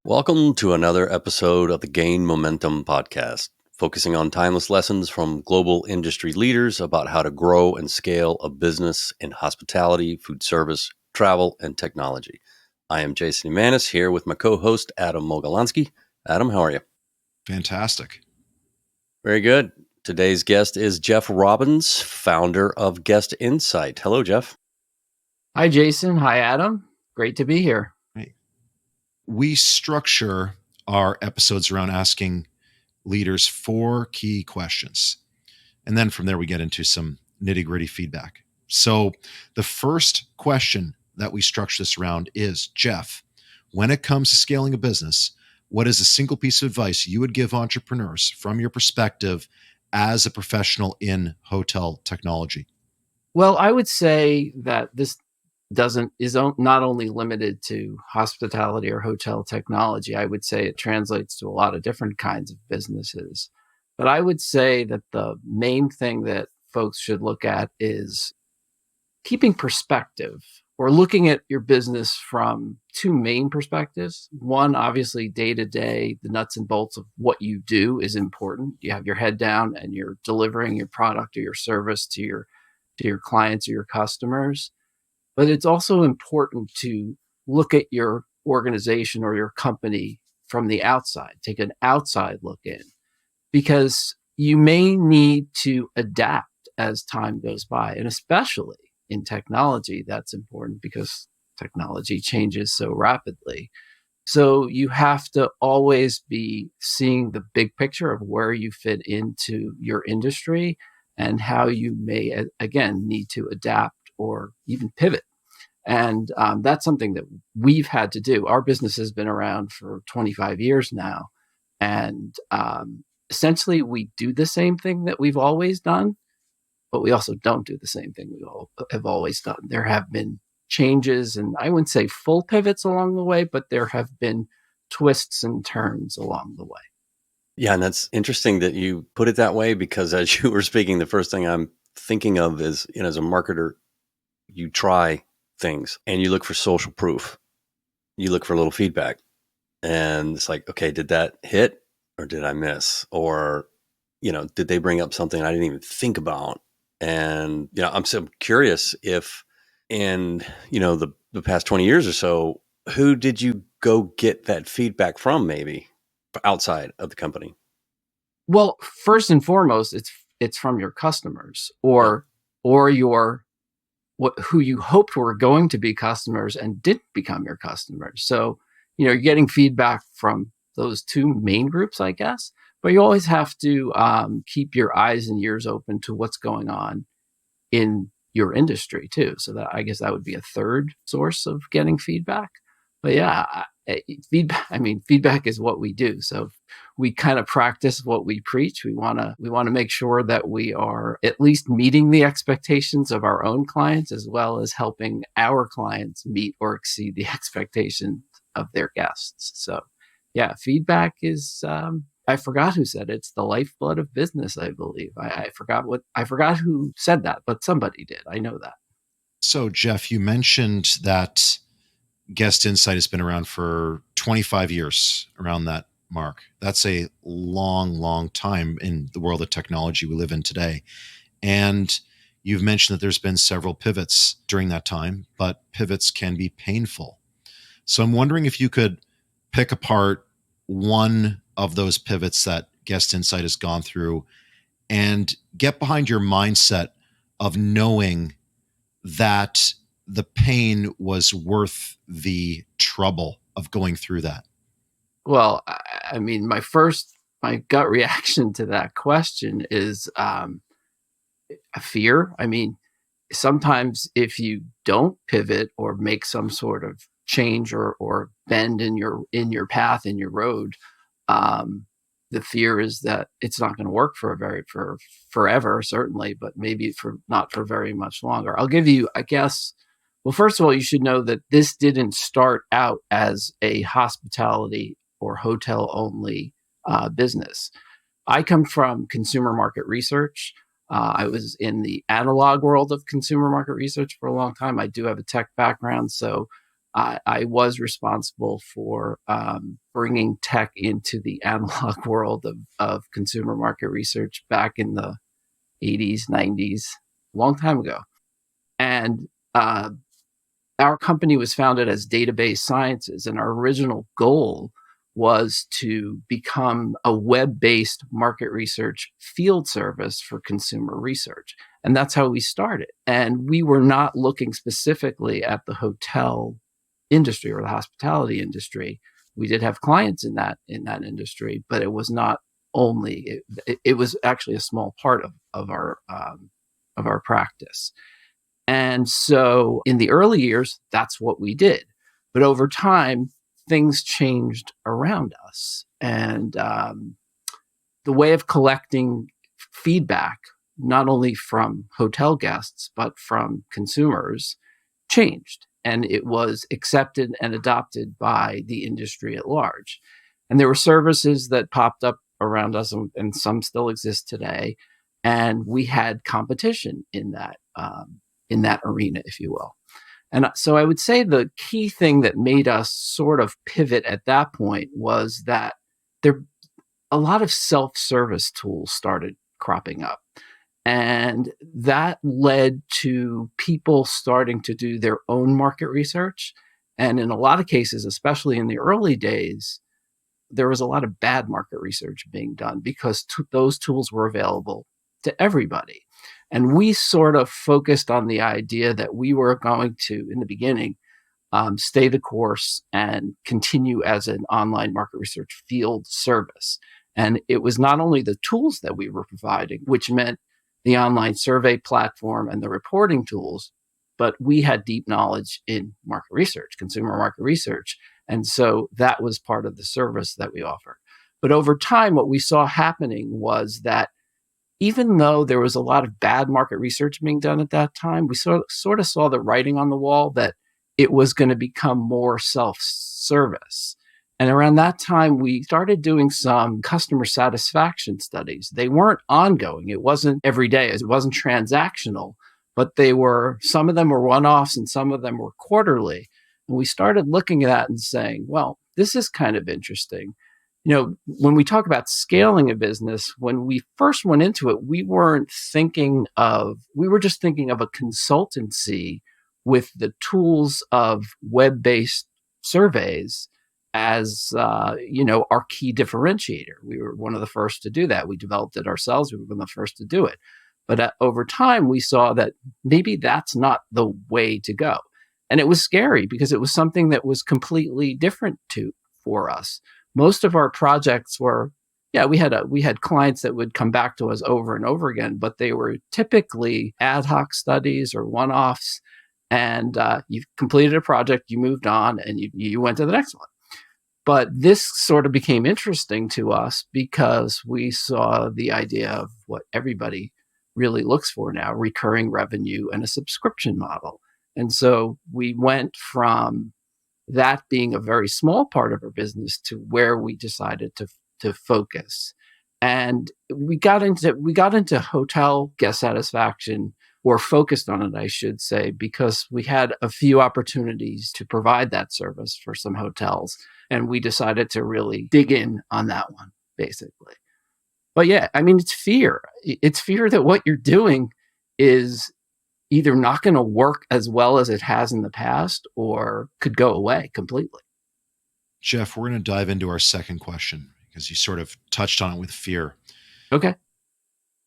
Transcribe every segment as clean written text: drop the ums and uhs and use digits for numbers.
Welcome to another episode of the Gain Momentum podcast, focusing on timeless lessons from global industry leaders about how to grow and scale a business in hospitality, food service, travel, and technology. I am Jason Emanis here with my co-host, Adam Mogelonsky. Adam, how are you? Fantastic. Very good. Today's guest is Jeff Robbins, founder of GuestInsight. Hello, Jeff. Hi, Jason. Hi, Adam. Great to be here. We structure our episodes around asking leaders 4 key questions. And then from there, we get into some nitty-gritty feedback. So the first question that we structure this around is, Jeff, when it comes to scaling a business, what is a single piece of advice you would give entrepreneurs from your perspective as a professional in hotel technology? Well, I would say that this is not only limited to hospitality or hotel technology. I would say it translates to a lot of different kinds of businesses. But I would say that the main thing that folks should look at is keeping perspective, or looking at your business from 2 main perspectives. One, obviously, day to day, the nuts and bolts of what you do is important. You have your head down and you're delivering your product or your service to your clients or your customers. But it's also important to look at your organization or your company from the outside, take an outside look in, because you may need to adapt as time goes by. And especially in technology, that's important because technology changes so rapidly. So you have to always be seeing the big picture of where you fit into your industry and how you may, again, need to adapt or even pivot. And that's something that we've had to do. Our business has been around for 25 years now. And essentially, we do the same thing that we've always done, but we also don't do the same thing we have always done. There have been changes, and I wouldn't say full pivots along the way, but there have been twists and turns along the way. Yeah, and that's interesting that you put it that way, because as you were speaking, the first thing I'm thinking of is, as a marketer, you try things and you look for social proof. You look for a little feedback, and it's like, okay, did that hit or did I miss? Or, did they bring up something I didn't even think about? And, I'm so curious if in, the past 20 years or so, who did you go get that feedback from, maybe outside of the company? Well, first and foremost, it's from your customers or your who you hoped were going to be customers and didn't become your customers. So, you're getting feedback from those 2 main groups, I guess, but you always have to keep your eyes and ears open to what's going on in your industry too. So that, I guess, that would be a third source of getting feedback. But yeah, feedback is what we do. So we kind of practice what we preach. We want to make sure that we are at least meeting the expectations of our own clients, as well as helping our clients meet or exceed the expectations of their guests. So yeah, feedback is, I forgot who said it. It's the lifeblood of business, I believe. I forgot who said that, but somebody did. I know that. So Jeff, you mentioned that GuestInsight has been around for 25 years, around that mark. That's a long, long time in the world of technology we live in today. And you've mentioned that there's been several pivots during that time, but pivots can be painful. So I'm wondering if you could pick apart one of those pivots that GuestInsight has gone through and get behind your mindset of knowing that the pain was worth the trouble of going through that. Well, I mean, my gut reaction to that question is a fear. I mean, sometimes if you don't pivot or make some sort of change or bend in your path, in your road, the fear is that it's not going to work for forever, certainly, but maybe not for very much longer. I'll give you, I guess. Well, first of all, you should know that this didn't start out as a hospitality or hotel only business. I come from consumer market research. I was in the analog world of consumer market research for a long time. I do have a tech background, so I was responsible for bringing tech into the analog world of consumer market research back in the 80s, 90s, a long time ago. And our company was founded as Database Sciences, and our original goal was to become a web-based market research field service for consumer research. And that's how we started. And we were not looking specifically at the hotel industry or the hospitality industry. We did have clients in that industry, but it was not only, it was actually a small part of our practice. And so in the early years, that's what we did. But over time, things changed around us. And the way of collecting feedback, not only from hotel guests, but from consumers, changed. And it was accepted and adopted by the industry at large. And there were services that popped up around us, and some still exist today. And we had competition in that arena, if you will. And so I would say the key thing that made us sort of pivot at that point was that a lot of self-service tools started cropping up. And that led to people starting to do their own market research. And in a lot of cases, especially in the early days, there was a lot of bad market research being done because those tools were available to everybody. And we sort of focused on the idea that we were going to, in the beginning, stay the course and continue as an online market research field service. And it was not only the tools that we were providing, which meant the online survey platform and the reporting tools, but we had deep knowledge in market research, consumer market research. And so that was part of the service that we offered. But over time, what we saw happening was that even though there was a lot of bad market research being done at that time, we sort of saw the writing on the wall that it was going to become more self-service. And around that time, we started doing some customer satisfaction studies. They weren't ongoing. It wasn't every day. It wasn't transactional, but some of them were one-offs and some of them were quarterly. And we started looking at that and saying, well, this is kind of interesting. You know, when we talk about scaling a business, when we first went into it, we were just thinking of a consultancy with the tools of web-based surveys as, our key differentiator. We were one of the first to do that. We developed it ourselves. We were one of the first to do it. But over time, we saw that maybe that's not the way to go. And it was scary because it was something that was completely different for us. Most of our projects were, we had clients that would come back to us over and over again, but they were typically ad hoc studies or one-offs. And you completed a project, you moved on, and you went to the next one. But this sort of became interesting to us because we saw the idea of what everybody really looks for now, recurring revenue and a subscription model. And so we went from that being a very small part of our business to where we decided to focus. And we got into hotel guest satisfaction, or focused on it, I should say, because we had a few opportunities to provide that service for some hotels. And we decided to really dig in on that one, basically. But yeah, I mean, it's fear. It's fear that what you're doing is either not going to work as well as it has in the past or could go away completely. Jeff, we're going to dive into our second question because you sort of touched on it with fear. Okay.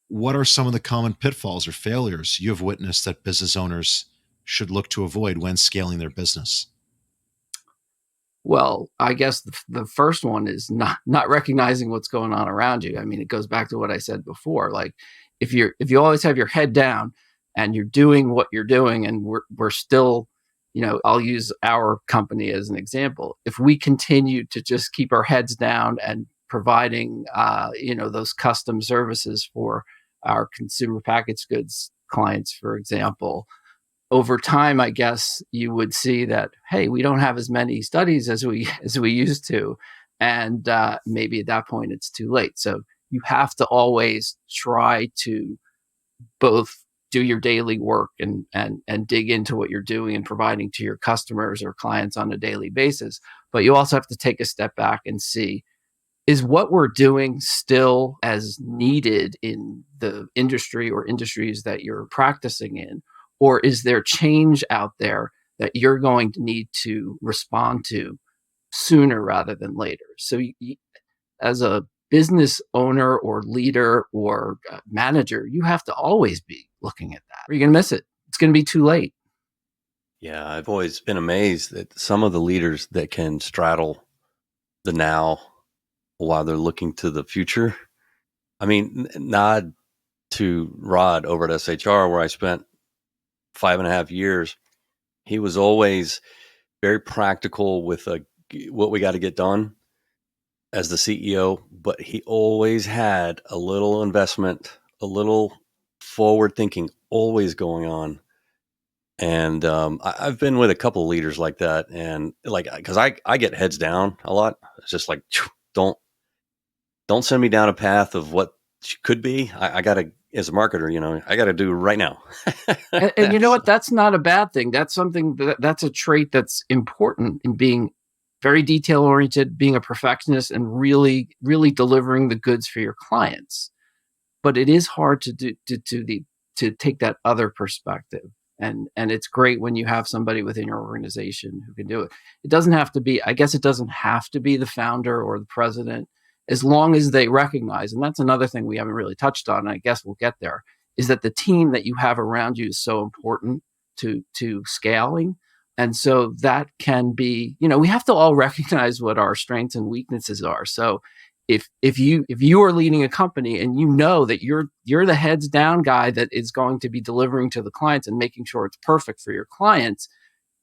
What are some of the common pitfalls or failures you have witnessed that business owners should look to avoid when scaling their business? Well, I guess the first one is not recognizing what's going on around you. I mean, it goes back to what I said before. Like if you always have your head down and you're doing what you're doing, and we're still, I'll use our company as an example. If we continue to just keep our heads down and providing, those custom services for our consumer packaged goods clients, for example, over time, I guess you would see that, hey, we don't have as many studies as we used to. And maybe at that point it's too late. So you have to always try to both do your daily work and dig into what you're doing and providing to your customers or clients on a daily basis. But you also have to take a step back and see, is what we're doing still as needed in the industry or industries that you're practicing in? Or is there change out there that you're going to need to respond to sooner rather than later? So as a business owner or leader or manager, you have to always be looking at that, or you're going to miss it. It's going to be too late. Yeah, I've always been amazed at some of the leaders that can straddle the now while they're looking to the future. I mean, nod to Rod over at SHR, where I spent 5.5 years. He was always very practical with what we got to get done as the CEO, but he always had a little investment, a little forward thinking always going on. And I've been with a couple of leaders like that, and like, because I get heads down a lot. It's just like, don't send me down a path of what could be. I got to, as a marketer, I got to do right now. and you know what? That's not a bad thing. That's something that's a trait that's important in being very detail oriented, being a perfectionist, and really, really delivering the goods for your clients. But it is hard to take that other perspective. And it's great when you have somebody within your organization who can do it. It doesn't have to be, I guess it doesn't have to be the founder or the president, as long as they recognize, and that's another thing we haven't really touched on, and I guess we'll get there, is that the team that you have around you is so important to scaling. And so that can be, we have to all recognize what our strengths and weaknesses are. So if you are leading a company and you know that you're the heads down guy that is going to be delivering to the clients and making sure it's perfect for your clients,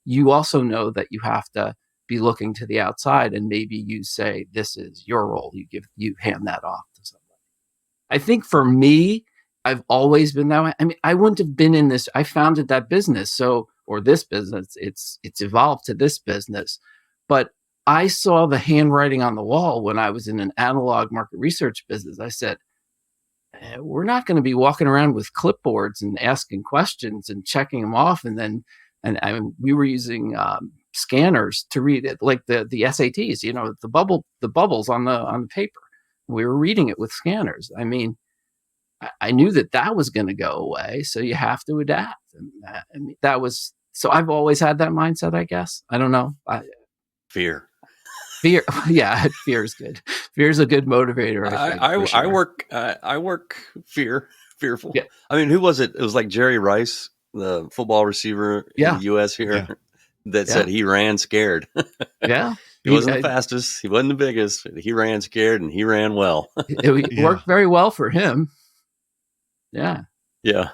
you also know that you have to be looking to the outside, and maybe you say, this is your role. You hand that off to somebody. I think for me, I've always been that way. I mean, I wouldn't have been in this. I founded that business. Or this business, it's evolved to this business, but I saw the handwriting on the wall when I was in an analog market research business. I said, we're not going to be walking around with clipboards and asking questions and checking them off. And we were using scanners to read it, like the SATs, the bubbles on the paper. We were reading it with scanners. I mean, I knew that was going to go away. So you have to adapt. And so I've always had that mindset, I guess. I don't know. Fear. Yeah, fear is good. Fear is a good motivator. I work fearful. Yeah. I mean, who was it? It was like Jerry Rice, the football receiver in the U.S. here, that said he ran scared. Yeah, he wasn't the fastest, he wasn't the biggest. He ran scared, and he ran well. It worked very well for him. Yeah. Yeah.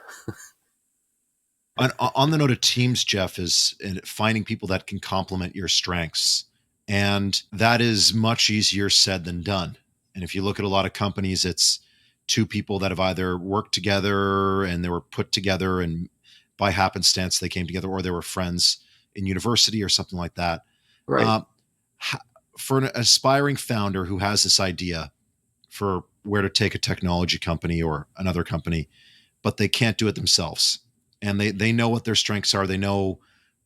On the note of teams, Jeff, is finding people that can complement your strengths. And that is much easier said than done. And if you look at a lot of companies, it's two people that have either worked together and they were put together and by happenstance they came together, or they were friends in university or something like that. Right. For an aspiring founder who has this idea for where to take a technology company or another company, but they can't do it themselves, and they know what their strengths are, they know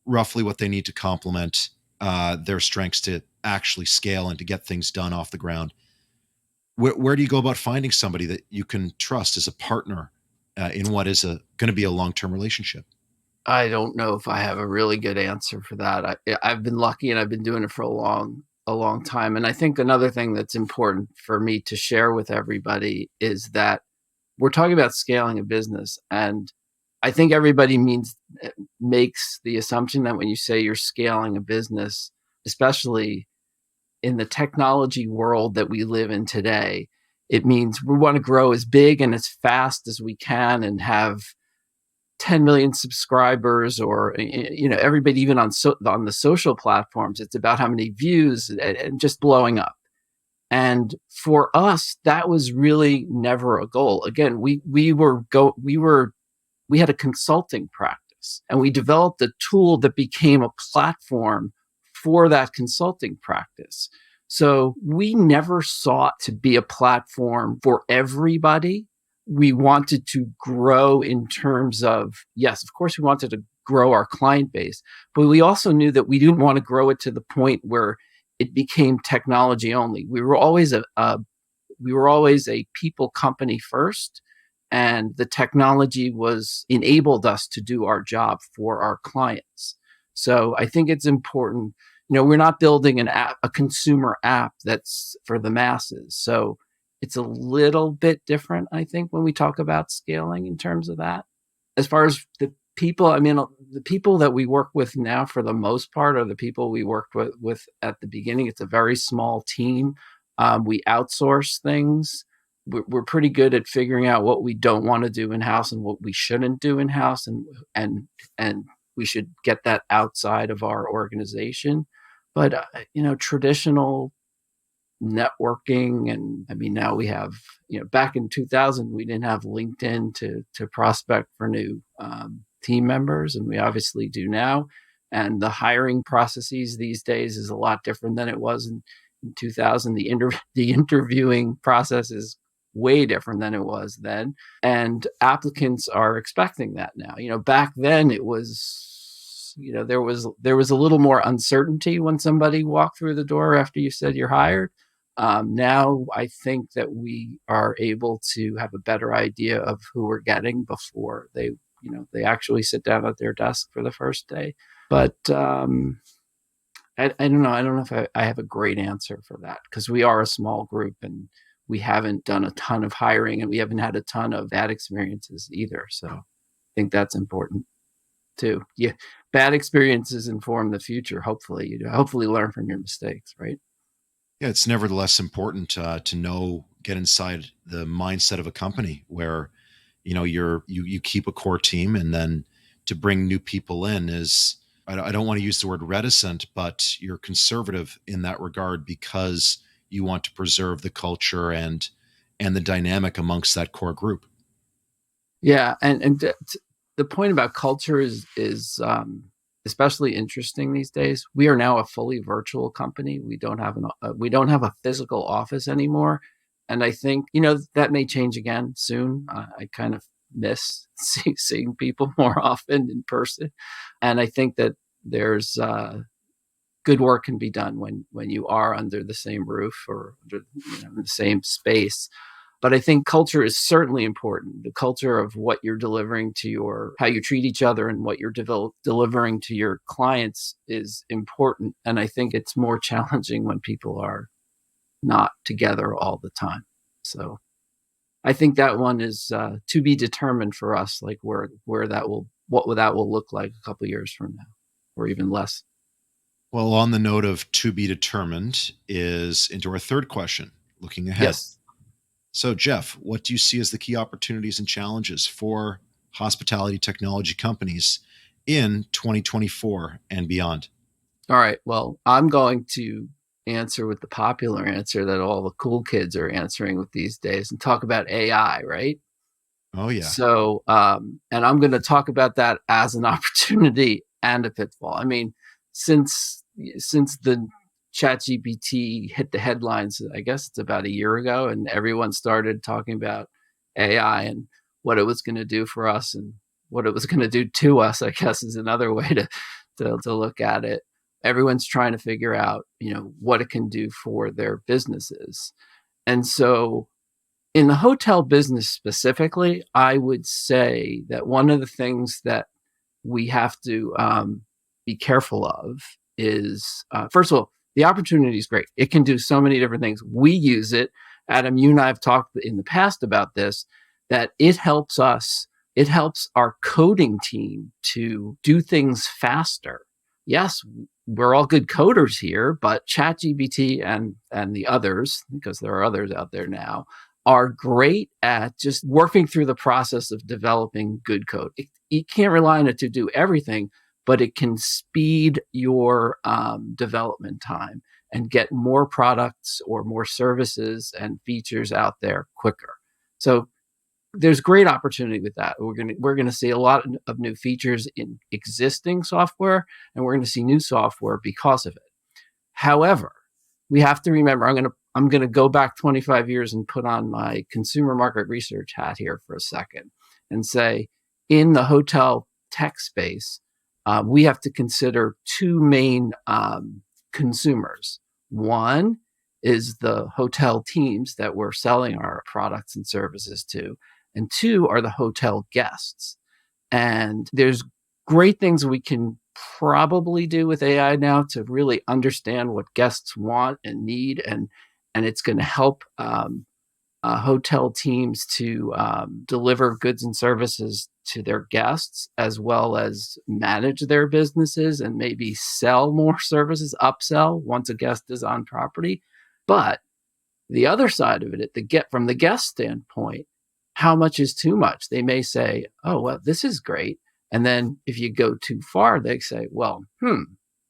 roughly what they need to complement their strengths to actually scale and to get things done off the ground. Where do you go about finding somebody that you can trust as a partner in what is going to be a long-term relationship? I don't know if I have a really good answer for that. I've been lucky, and I've been doing it for a long time. And I think another thing that's important for me to share with everybody is that we're talking about scaling a business, and I think everybody makes the assumption that when you say you're scaling a business, especially in the technology world that we live in today, it means we want to grow as big and as fast as we can and have 10 million subscribers, or everybody, even on the social platforms, it's about how many views and just blowing up. And for us, that was really never a goal. Again, we had a consulting practice, and we developed a tool that became a platform for that consulting practice. So we never sought to be a platform for everybody. we wanted to grow in terms of, yes, of course, we wanted to grow our client base, but we also knew that we didn't want to grow it to the point where it became technology only. We were always a people company first, and the technology enabled us to do our job for our clients. So I think it's important. We're not building a consumer app that's for the masses. So it's a little bit different, I think, when we talk about scaling in terms of that. As far as the people, the people that we work with now, for the most part, are the people we worked with at the beginning. It's a very small team. We outsource things. We're pretty good at figuring out what we don't want to do in-house and what we shouldn't do in-house, and we should get that outside of our organization. But traditional networking, and now we have, back in 2000 we didn't have LinkedIn to prospect for new team members, and we obviously do now. And the hiring processes these days is a lot different than it was in 2000. The interviewing process is way different than it was then, and applicants are expecting that now. Back then it was, there was a little more uncertainty when somebody walked through the door after you said you're hired. Now I think that we are able to have a better idea of who we're getting before they actually sit down at their desk for the first day. But I don't know. I don't know if I have a great answer for that, because we are a small group and we haven't done a ton of hiring, and we haven't had a ton of bad experiences either. So I think that's important too. Yeah, bad experiences inform the future. Hopefully, hopefully learn from your mistakes, right? Yeah, it's nevertheless important to get inside the mindset of a company where, you keep a core team, and then to bring new people in is, I don't want to use the word reticent, but you're conservative in that regard because you want to preserve the culture and the dynamic amongst that core group. Yeah, and the point about culture is especially interesting these days. We are now a fully virtual company. We don't have a physical office anymore, and I think that may change again soon. I kind of miss seeing people more often in person, and I think that there's good work can be done when you are under the same roof or under the same space. But I think culture is certainly important. The culture of what you're delivering to how you treat each other and what you're delivering to your clients is important. And I think it's more challenging when people are not together all the time. So I think that one is to be determined for us, like what that will look like a couple of years from now, or even less. Well, on the note of to be determined is into our third question, looking ahead. Yes. So, Jeff, what do you see as the key opportunities and challenges for hospitality technology companies in 2024 and beyond? All right. Well, I'm going to answer with the popular answer that all the cool kids are answering with these days and talk about AI, right? Oh, yeah. So, and I'm going to talk about that as an opportunity and a pitfall. Since the ChatGPT hit the headlines, I guess it's about a year ago, and everyone started talking about AI and what it was going to do for us and what it was going to do to us, I guess is another way to look at it. Everyone's trying to figure out, what it can do for their businesses. And so in the hotel business specifically, I would say that one of the things that we have to be careful of is, first of all, the opportunity is great. It can do so many different things. We use it. Adam, you and I have talked in the past about this, that it helps us. It helps our coding team to do things faster. Yes, we're all good coders here, but ChatGPT and the others, because there are others out there now, are great at just working through the process of developing good code. You can't rely on it to do everything, but it can speed your development time and get more products or more services and features out there quicker. So there's great opportunity with that. We're gonna see a lot of new features in existing software, and we're going to see new software because of it. However, we have to remember, I'm I'm going to go back 25 years and put on my consumer market research hat here for a second and say, in the hotel tech space, we have to consider two main consumers. One is the hotel teams that we're selling our products and services to, and two are the hotel guests. And there's great things we can probably do with AI now to really understand what guests want and need, and it's going to help hotel teams to deliver goods and services to their guests, as well as manage their businesses and maybe sell more services, upsell once a guest is on property. But the other side of it, from the guest standpoint, how much is too much? They may say, oh, well, this is great. And then if you go too far, they say, well,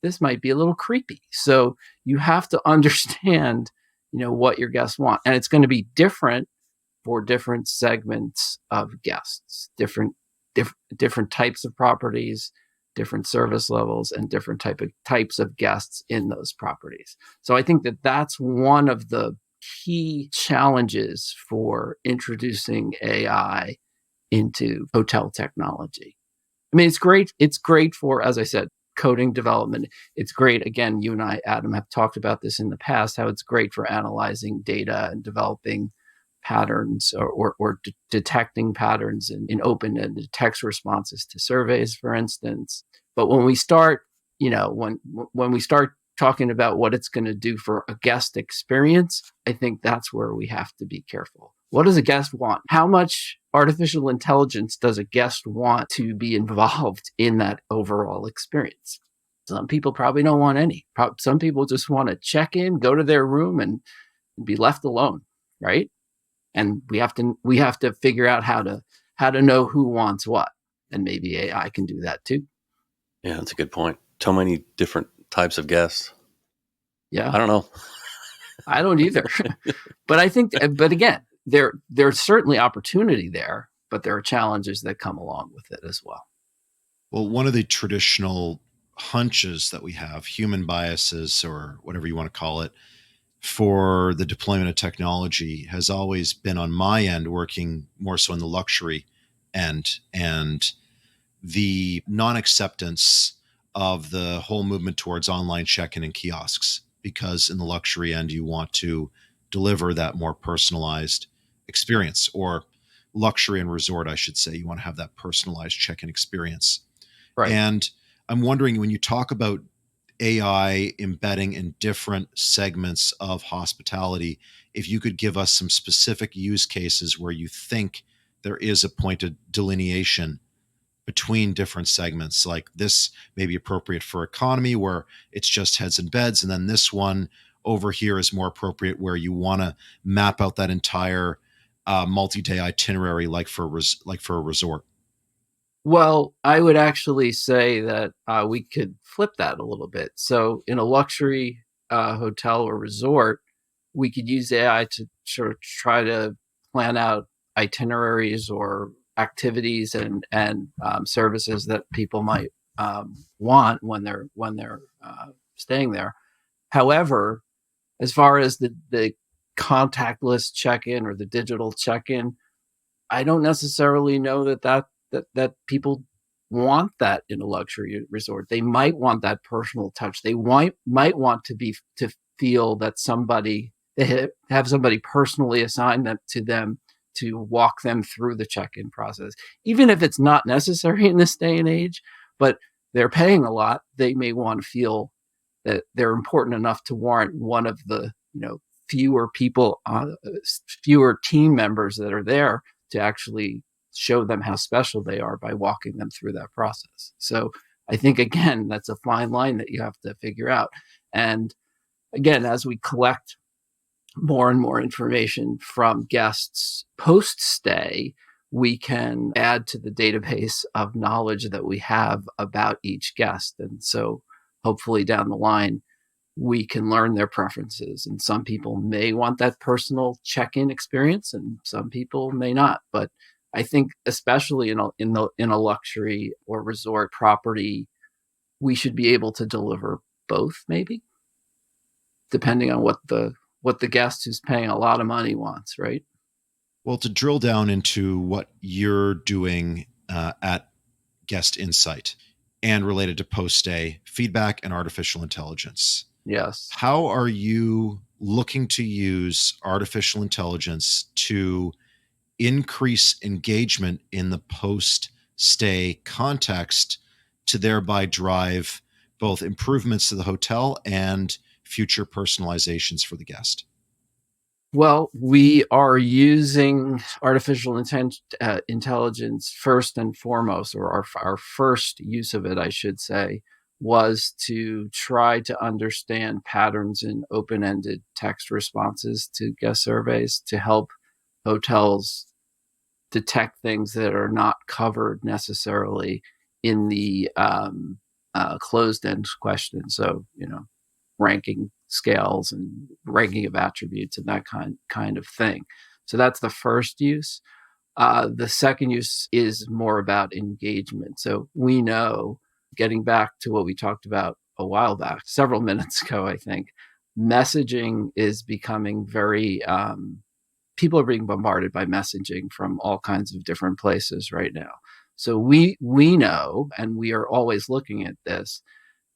this might be a little creepy. So you have to understand, what your guests want. And it's going to be different for different segments of guests, different types of properties, different service levels, and different types of guests in those properties. So I think that's one of the key challenges for introducing AI into hotel technology. I mean, it's great. It's great for, as I said, coding development. It's great. Again, you and I, Adam, have talked about this in the past, how it's great for analyzing data and developing patterns or detecting patterns in open-ended text responses to surveys, for instance. But when we start, when we start talking about what it's going to do for a guest experience, I think that's where we have to be careful. What does a guest want? How much artificial intelligence does a guest want to be involved in that overall experience? Some people probably don't want any. Some people just want to check in, go to their room, and be left alone, right? And we have to figure out how to know who wants what, and maybe AI can do that too. Yeah, that's a good point. So many different types of guests. Yeah, I don't know. I don't either. But I think, but again, there's certainly opportunity there, but there are challenges that come along with it as well. Well, one of the traditional hunches that we have, human biases or whatever you want to call it, for the deployment of technology has always been on my end, working more so in the luxury end, and the non-acceptance of the whole movement towards online check-in and kiosks, because in the luxury end, you want to deliver that more personalized experience, or luxury and resort, I should say. You want to have that personalized check-in experience. Right. And I'm wondering, when you talk about AI embedding in different segments of hospitality, if you could give us some specific use cases where you think there is a point of delineation between different segments, like this may be appropriate for economy where it's just heads and beds, and then this one over here is more appropriate where you want to map out that entire multi-day itinerary, like for a resort. Well, I would actually say that we could flip that a little bit. So in a luxury hotel or resort, we could use AI to sort of try to plan out itineraries or activities and services that people might want when they're staying there. However, as far as the contactless check-in or the digital check-in, I don't necessarily know that people want that in a luxury resort. They might want that personal touch. They might want to feel that they have somebody personally assigned that to them to walk them through the check-in process, even if it's not necessary in this day and age. But they're paying a lot. They may want to feel that they're important enough to warrant one of the fewer people, fewer team members that are there to actually show them how special they are by walking them through that process. So I think, again, that's a fine line that you have to figure out. And again, as we collect more and more information from guests post-stay, we can add to the database of knowledge that we have about each guest. And so hopefully down the line, we can learn their preferences. And some people may want that personal check-in experience, and some people may not. But I think, especially in a luxury or resort property, we should be able to deliver both, maybe, depending on what the what the guest who's paying a lot of money wants, right? Well, to drill down into what you're doing at GuestInsight and related to post-stay feedback and artificial intelligence, Yes. how are you looking to use artificial intelligence to increase engagement in the post-stay context to thereby drive both improvements to the hotel and future personalizations for the guest? Well, we are using artificial intelligence first and foremost, or our first use of it, I should say, was to try to understand patterns in open-ended text responses to guest surveys to help hotels detect things that are not covered necessarily in the closed-end question. So, ranking scales and ranking of attributes and that kind of thing. So that's the first use. The second use is more about engagement. So we know, getting back to what we talked about a while back, several minutes ago, I think, messaging is becoming very, people are being bombarded by messaging from all kinds of different places right now. So we know, and we are always looking at this,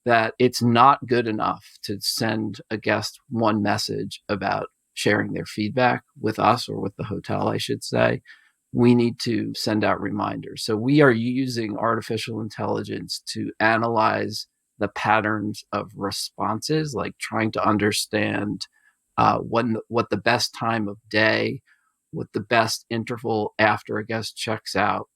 that it's not good enough to send a guest one message about sharing their feedback with us, or with the hotel, I should say. We need to send out reminders. So we are using artificial intelligence to analyze the patterns of responses, like trying to understand what the best time of day, what the best interval after a guest checks out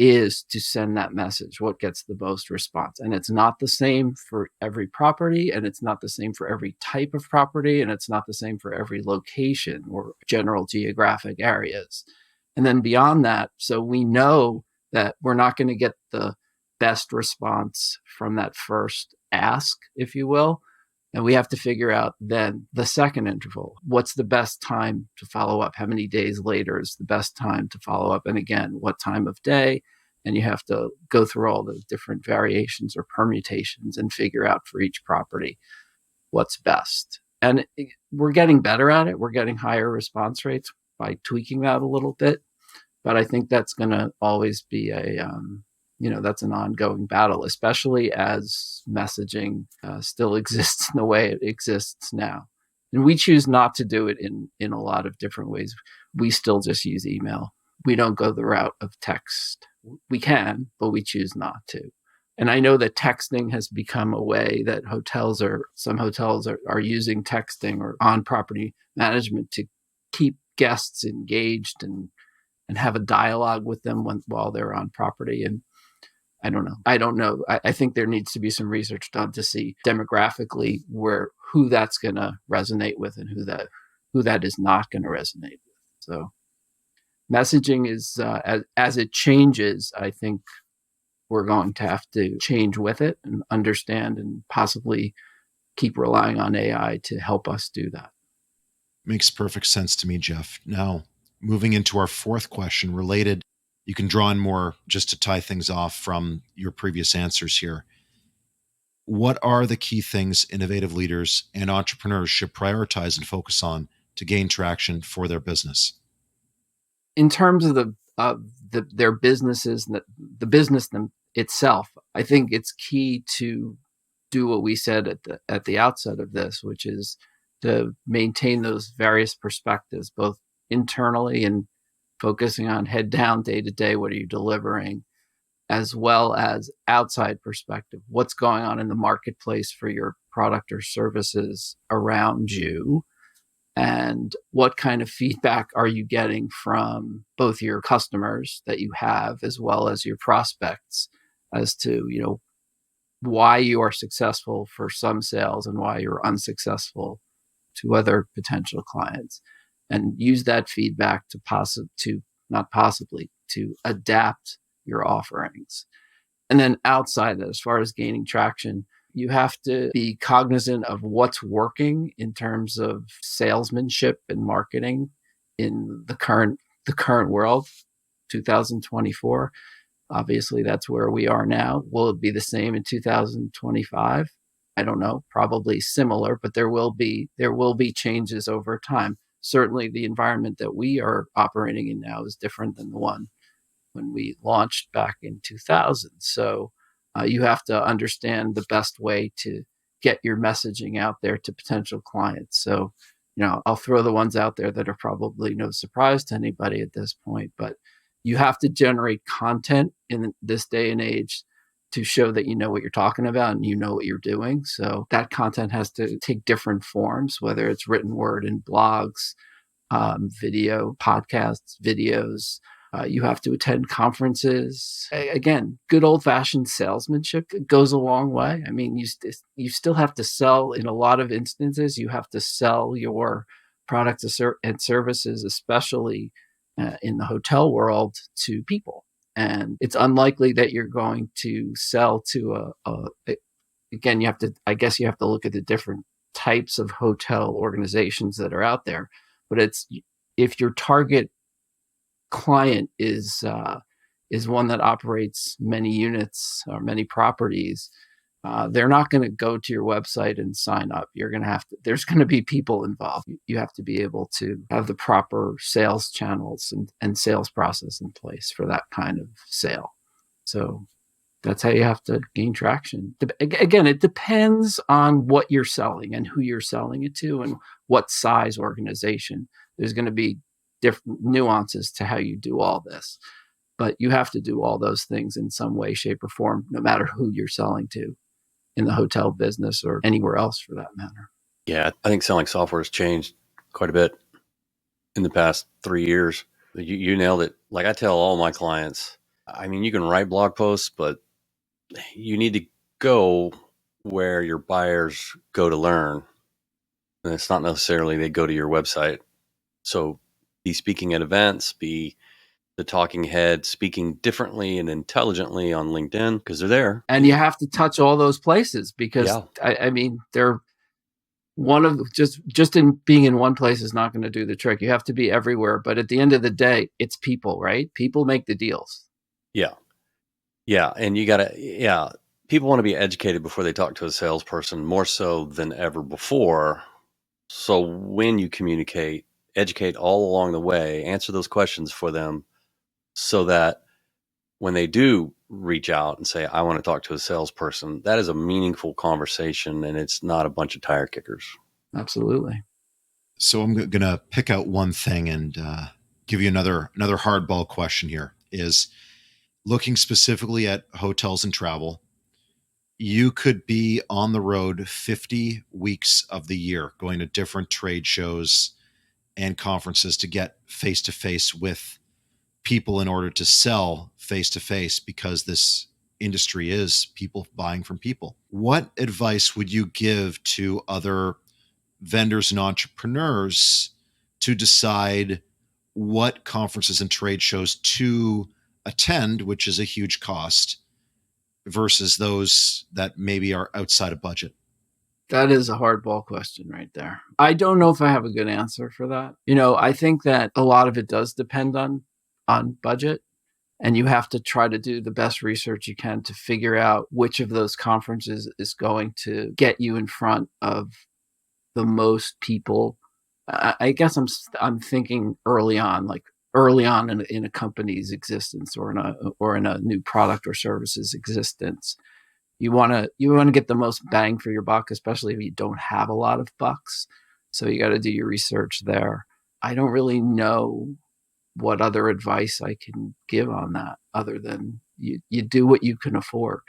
is to send that message, what gets the most response. And it's not the same for every property, and it's not the same for every type of property, and it's not the same for every location or general geographic areas. And then beyond that, so we know that we're not going to get the best response from that first ask, if you will. And we have to figure out then the second interval. What's the best time to follow up? How many days later is the best time to follow up? And again, what time of day? And you have to go through all the different variations or permutations and figure out for each property what's best. And we're getting better at it. We're getting higher response rates by tweaking that a little bit. But I think that's going to always be that's an ongoing battle, especially as messaging still exists in the way it exists now. And we choose not to do it in a lot of different ways. We still just use email. We don't go the route of text. We can, but we choose not to. And I know that texting has become a way that some hotels are using texting or on-property management to keep guests engaged and have a dialogue with them while they're on property. And I don't know. I think there needs to be some research done to see demographically who that's going to resonate with and who that is not going to resonate with. So messaging is, as it changes, I think we're going to have to change with it and understand and possibly keep relying on AI to help us do that. Makes perfect sense to me, Jeff. Now, moving into our fourth question related, you can draw in more just to tie things off from your previous answers here. What are the key things innovative leaders and entrepreneurs should prioritize and focus on to gain traction for their business? In terms of their businesses, the business itself, I think it's key to do what we said at the outset of this, which is to maintain those various perspectives, both internally and focusing on head down, day to day, what are you delivering, as well as outside perspective, what's going on in the marketplace for your product or services around you, and what kind of feedback are you getting from both your customers that you have as well as your prospects as to, why you are successful for some sales and why you're unsuccessful to other potential clients, and use that feedback to adapt your offerings. And then outside that, as far as gaining traction, you have to be cognizant of what's working in terms of salesmanship and marketing in the current world, 2024. Obviously, that's where we are now. Will it be the same in 2025? I don't know, probably similar, but there will be changes over time. Certainly the environment that we are operating in now is different than the one when we launched back in 2000. So you have to understand the best way to get your messaging out there to potential clients. So, I'll throw the ones out there that are probably no surprise to anybody at this point, but you have to generate content in this day and age to show that you know what you're talking about and you know what you're doing. So that content has to take different forms, whether it's written word in blogs, video, podcasts, videos. You have to attend conferences. Again, good old-fashioned salesmanship goes a long way. I mean, you still have to sell in a lot of instances. You have to sell your products and services, especially in the hotel world, to people. And it's unlikely that you're going to sell to again, I guess you have to look at the different types of hotel organizations that are out there. But if your target client is one that operates many units or many properties, they're not going to go to your website and sign up. There's going to be people involved. You have to be able to have the proper sales channels and sales process in place for that kind of sale. So that's how you have to gain traction. Again, it depends on what you're selling and who you're selling it to and what size organization. There's going to be different nuances to how you do all this. But you have to do all those things in some way, shape, or form, no matter who you're selling to in the hotel business or anywhere else for that matter. Yeah, I think selling software has changed quite a bit in the past 3 years. You nailed it. Like I tell all my clients, I mean, you can write blog posts, but you need to go where your buyers go to learn. And it's not necessarily they go to your website. So be speaking at events, be the talking head, speaking differently and intelligently on LinkedIn because they're there. And you have to touch all those places because, I mean, they're one of just in being in one place is not going to do the trick. You have to be everywhere. But at the end of the day, it's people, right? People make the deals. Yeah. Yeah. And people want to be educated before they talk to a salesperson more so than ever before. So when you communicate, educate all along the way, answer those questions for them so that when they do reach out and say, I want to talk to a salesperson, that is a meaningful conversation and it's not a bunch of tire kickers. Absolutely. So I'm going to pick out one thing and give you another hardball question here is looking specifically at hotels and travel. You could be on the road 50 weeks of the year, going to different trade shows and conferences to get face-to-face with people in order to sell face-to-face because this industry is people buying from people. What advice would you give to other vendors and entrepreneurs to decide what conferences and trade shows to attend, which is a huge cost, versus those that maybe are outside of budget? That is a hardball question right there. I don't know if I have a good answer for that. I think that a lot of it does depend on budget, and you have to try to do the best research you can to figure out which of those conferences is going to get you in front of the most people. I guess I'm thinking early on in a company's existence or in a new product or services existence. You want to get the most bang for your buck, especially if you don't have a lot of bucks. So you got to do your research there. I don't really know what other advice I can give on that other than you do what you can afford,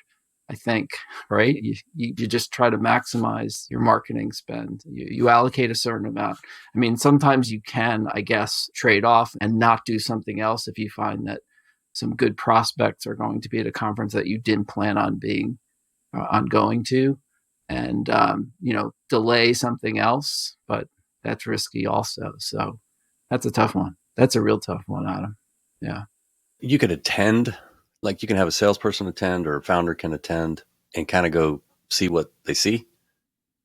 I think, right? You just try to maximize your marketing spend. You allocate a certain amount. I mean, sometimes you can, I guess, trade off and not do something else if you find that some good prospects are going to be at a conference that you didn't plan on going to, and delay something else, but that's risky also. So that's a tough one. That's a real tough one, Adam. Yeah. You could attend, like you can have a salesperson attend or a founder can attend and kind of go see what they see.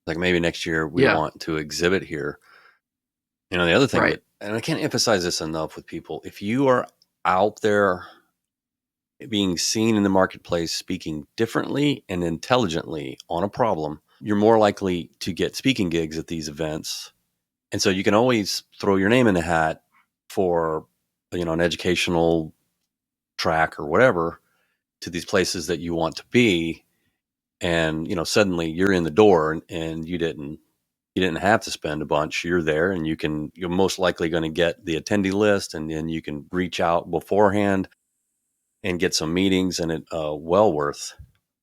Like maybe next year we want to exhibit here. The other thing, right. And I can't emphasize this enough with people, if you are out there being seen in the marketplace, speaking differently and intelligently on a problem, you're more likely to get speaking gigs at these events. And so you can always throw your name in the hat for, an educational track or whatever to these places that you want to be. And, suddenly you're in the door and you didn't have to spend a bunch. You're there and you're most likely going to get the attendee list, and then you can reach out beforehand and get some meetings, and it well worth,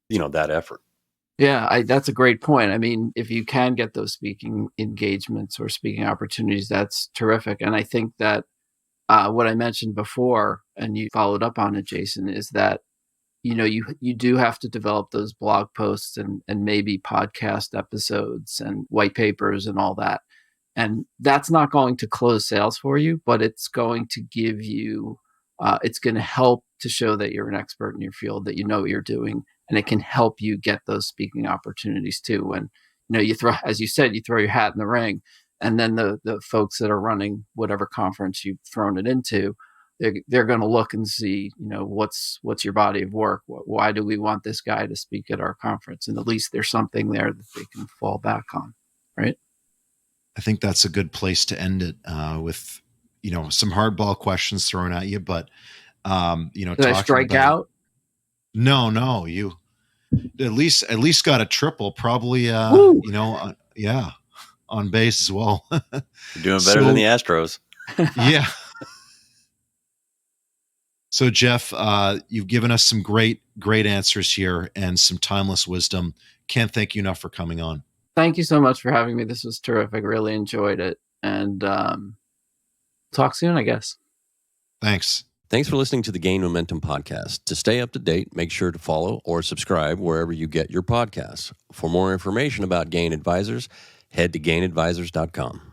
that effort. Yeah, that's a great point. I mean, if you can get those speaking engagements or speaking opportunities, that's terrific. And I think that what I mentioned before, and you followed up on it, Jason, is that you do have to develop those blog posts and maybe podcast episodes and white papers and all that. And that's not going to close sales for you, but it's going to give you, it's going to help to show that you're an expert in your field, that you know what you're doing, and it can help you get those speaking opportunities too. When, you throw, as you said, you throw your hat in the ring, and then the folks that are running whatever conference you've thrown it into, they're going to look and see, what's your body of work? Why do we want this guy to speak at our conference? And at least there's something there that they can fall back on, right? I think that's a good place to end it with, some hardball questions thrown at you, but, Did I strike out? No, you at least got a triple, probably, yeah, on base as well. You're doing better than the Astros. Yeah. So Jeff, you've given us some great answers here and some timeless wisdom. Can't thank you enough for coming on. Thank you so much for having me. This was terrific. Really enjoyed it. And talk soon, I guess. Thanks. Thanks for listening to the Gain Momentum podcast. To stay up to date, make sure to follow or subscribe wherever you get your podcasts. For more information about Gain Advisors, head to gainadvisors.com.